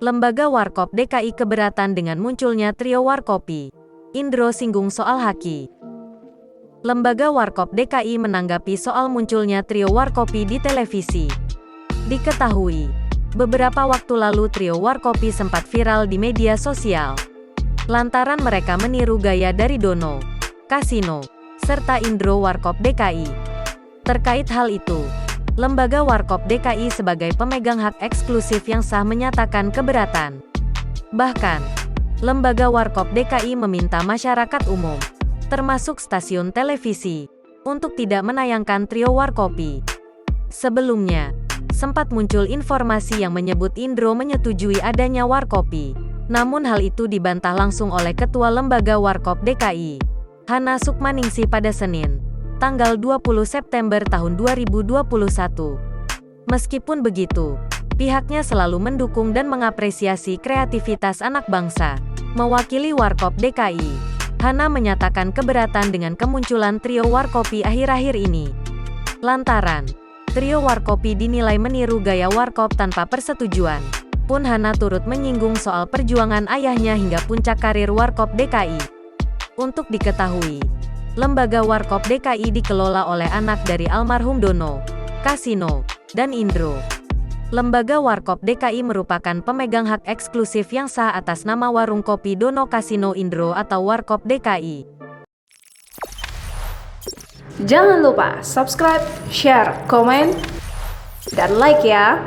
Lembaga Warkop DKI keberatan dengan munculnya trio Warkopi. Indro singgung soal haki. Lembaga Warkop DKI menanggapi soal munculnya trio Warkopi di televisi. Diketahui, beberapa waktu lalu trio Warkopi sempat viral di media sosial. Lantaran mereka meniru gaya dari Dono, Kasino, serta Indro Warkop DKI. Terkait hal itu, Lembaga Warkop DKI sebagai pemegang hak eksklusif yang sah menyatakan keberatan. Bahkan, Lembaga Warkop DKI meminta masyarakat umum, termasuk stasiun televisi, untuk tidak menayangkan trio Warkopi. Sebelumnya, sempat muncul informasi yang menyebut Indro menyetujui adanya Warkopi. Namun hal itu dibantah langsung oleh Ketua Lembaga Warkop DKI, Hana Sukmaningsih pada Senin, tanggal 20 September tahun 2021. Meskipun begitu, pihaknya selalu mendukung dan mengapresiasi kreativitas anak bangsa. Mewakili Warkop DKI, Hana menyatakan keberatan dengan kemunculan trio Warkopi akhir-akhir ini. Lantaran, trio Warkopi dinilai meniru gaya Warkop tanpa persetujuan. Pun Hana turut menyinggung soal perjuangan ayahnya hingga puncak karir Warkop DKI. Untuk diketahui, Lembaga Warkop DKI dikelola oleh anak dari almarhum Dono, Kasino, dan Indro. Lembaga Warkop DKI merupakan pemegang hak eksklusif yang sah atas nama Warung Kopi Dono Kasino Indro atau Warkop DKI. Jangan lupa subscribe, share, komen, dan like ya!